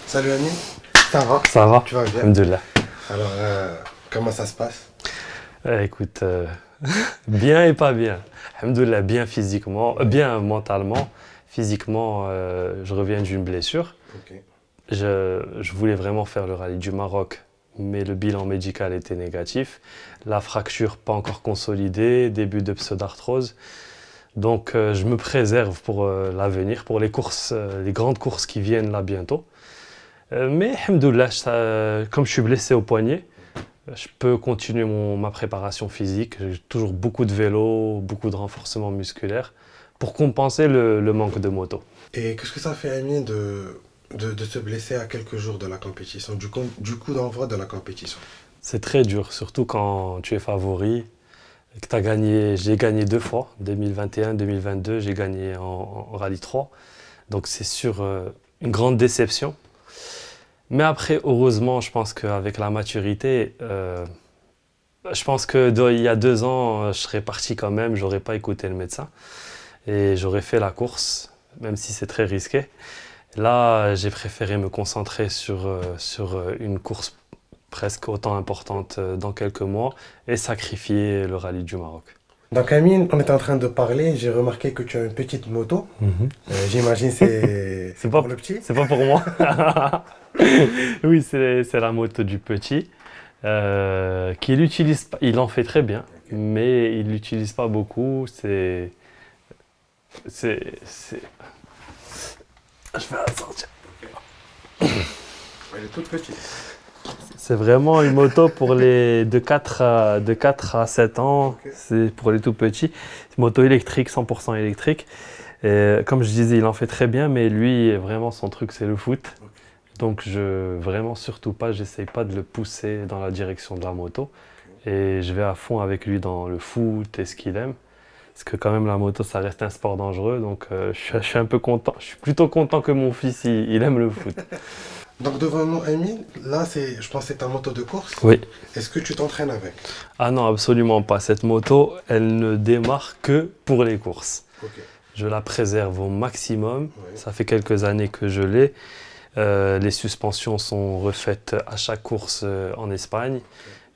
Salut Amine, ça va? Ça va? Tu vas bien? Alhamdoulilah. Alors, comment ça se passe? Écoute, bien et pas bien. Alhamdoulilah, bien physiquement, bien mentalement. Physiquement, je reviens d'une blessure. Ok. Je voulais vraiment faire le rallye du Maroc, mais le bilan médical était négatif. La fracture pas encore consolidée, début de pseudarthrose. Donc, je me préserve pour l'avenir, pour les courses, les grandes courses qui viennent là bientôt. Mais, alhamdoulilah, comme je suis blessé au poignet, je peux continuer ma préparation physique. J'ai toujours beaucoup de vélo, beaucoup de renforcement musculaire pour compenser le manque de moto. Et qu'est-ce que ça fait, Amine, de se blesser à quelques jours de la compétition, du coup d'envoi de la compétition? C'est très dur, surtout quand tu es favori, et que tu as gagné. J'ai gagné 2 fois, 2021, 2022, j'ai gagné en Rallye 3. Donc c'est sûr une grande déception. Mais après, heureusement, je pense qu'avec la maturité, je pense qu'il y a 2 ans, je serais parti quand même, j'aurais pas écouté le médecin et j'aurais fait la course, même si c'est très risqué. Là, j'ai préféré me concentrer sur une course presque autant importante dans quelques mois et sacrifier le rallye du Maroc. Donc Amine, on est en train de parler, j'ai remarqué que tu as une petite moto. J'imagine c'est pas pour le petit? C'est pas pour moi. Oui, c'est la moto du petit. Qu'il utilise pas, il en fait très bien, mais il l'utilise pas beaucoup. C'est. Je vais la sortir. Elle est toute petite. C'est vraiment une moto pour les de 4 à 7 ans. Ok. C'est pour les tout petits. C'est une moto électrique, 100% électrique. Et comme je disais, il en fait très bien, mais lui, vraiment, son truc, c'est le foot. Ok. Donc, vraiment, surtout pas, j'essaye pas de le pousser dans la direction de la moto. Et je vais à fond avec lui dans le foot et ce qu'il aime. Parce que quand même, la moto, ça reste un sport dangereux. Donc, je suis un peu content. Je suis plutôt content que mon fils, il aime le foot. Donc devant nous, Amine, là, je pense que c'est ta moto de course. Oui. Est-ce que tu t'entraînes avec? Ah non, absolument pas. Cette moto, elle ne démarre que pour les courses. Ok. Je la préserve au maximum. Oui. Ça fait quelques années que je l'ai. Les suspensions sont refaites à chaque course en Espagne.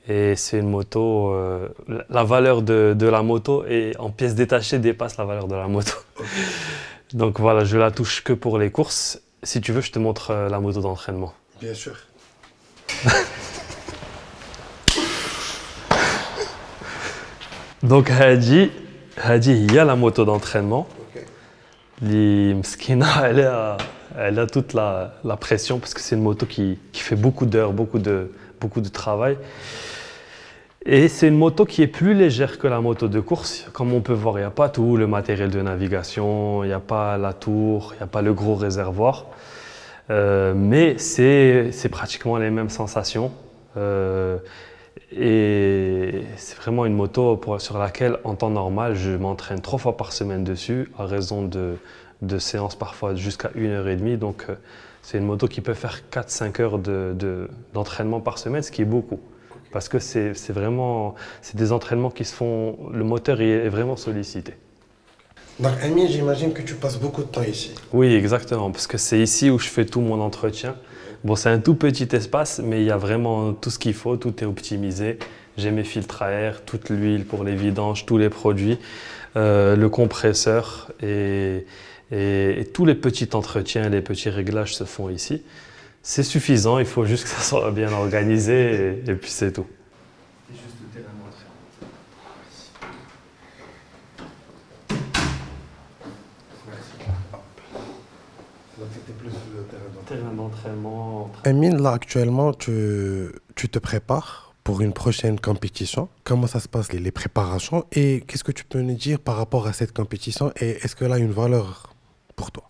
Et c'est une moto. La valeur de la moto et en pièces détachées dépasse la valeur de la moto. Ok. Donc voilà, je la touche que pour les courses. Si tu veux, je te montre la moto d'entraînement. Bien sûr. Donc Hadi, il y a la moto d'entraînement. Ok. Les Mskina, elle a toute la pression parce que c'est une moto qui fait beaucoup d'heures, beaucoup de travail. Et c'est une moto qui est plus légère que la moto de course. Comme on peut voir, il n'y a pas tout le matériel de navigation, il n'y a pas la tour, il n'y a pas le gros réservoir. Mais c'est pratiquement les mêmes sensations. Et c'est vraiment une moto sur laquelle, en temps normal, je m'entraîne 3 fois par semaine dessus, à raison de séances parfois jusqu'à 1h30. Donc, c'est une moto qui peut faire 4-5 heures d'entraînement par semaine, ce qui est beaucoup. Parce que c'est des entraînements qui se font, le moteur est vraiment sollicité. Donc Amine, j'imagine que tu passes beaucoup de temps ici. Oui, exactement, parce que c'est ici où je fais tout mon entretien. Bon, c'est un tout petit espace, mais il y a vraiment tout ce qu'il faut, tout est optimisé. J'ai mes filtres à air, toute l'huile pour les vidanges, tous les produits, le compresseur et tous les petits entretiens, les petits réglages se font ici. C'est suffisant, il faut juste que ça soit bien organisé et puis c'est tout. Et juste le terrain d'entraînement. Merci. Donc c'était plus le terrain d'entraînement. Terrain d'entraînement. Amine, là actuellement, tu te prépares pour une prochaine compétition. Comment ça se passe, les préparations? Et qu'est-ce que tu peux nous dire par rapport à cette compétition? Et est-ce qu'elle a une valeur pour toi?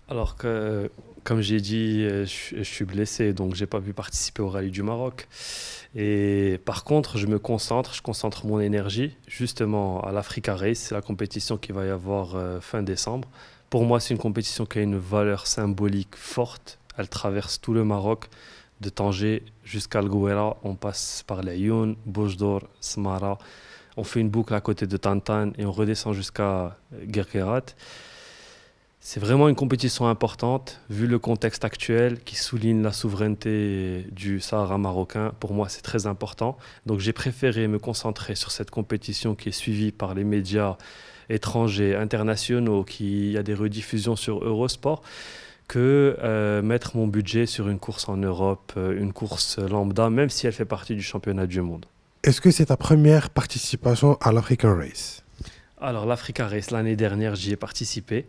Alors que, comme j'ai dit, je suis blessé, donc j'ai pas pu participer au Rallye du Maroc. Et par contre, je concentre mon énergie justement à l'Africa Race, c'est la compétition qui va y avoir fin décembre. Pour moi, c'est une compétition qui a une valeur symbolique forte. Elle traverse tout le Maroc, de Tanger jusqu'à Al-Gouera. On passe par Laayoune, Boujdour, Smara. On fait une boucle à côté de Tantan et on redescend jusqu'à Guerguerat. C'est vraiment une compétition importante, vu le contexte actuel qui souligne la souveraineté du Sahara marocain. Pour moi, c'est très important. Donc j'ai préféré me concentrer sur cette compétition qui est suivie par les médias étrangers, internationaux, qui a des rediffusions sur Eurosport, que mettre mon budget sur une course en Europe, une course lambda, même si elle fait partie du championnat du monde. Est-ce que c'est ta première participation à l'African Race? Alors l'Africa Race, l'année dernière, j'y ai participé.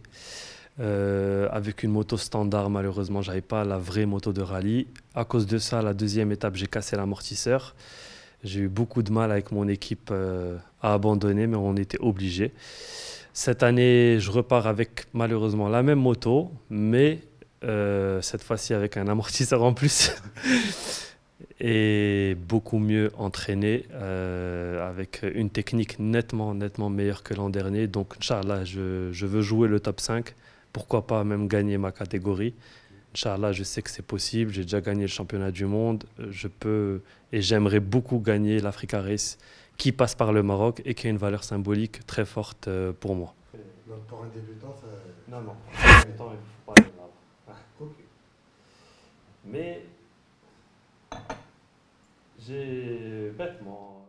Avec une moto standard, malheureusement, j'avais pas la vraie moto de rallye. À cause de ça, la deuxième étape, j'ai cassé l'amortisseur. J'ai eu beaucoup de mal avec mon équipe à abandonner, mais on était obligé. Cette année, je repars avec malheureusement la même moto, mais cette fois-ci avec un amortisseur en plus et beaucoup mieux entraîné, avec une technique nettement meilleure que l'an dernier. Donc, Inch'Allah, je veux jouer le top 5. Pourquoi pas même gagner ma catégorie. Inch'Allah, je sais que c'est possible. J'ai déjà gagné le championnat du monde. Je peux et j'aimerais beaucoup gagner l'Africa Race qui passe par le Maroc et qui a une valeur symbolique très forte pour moi. Donc pour un débutant, ça... Non, non. Pour un débutant, il faut pas aller là. Ok. Mais j'ai bêtement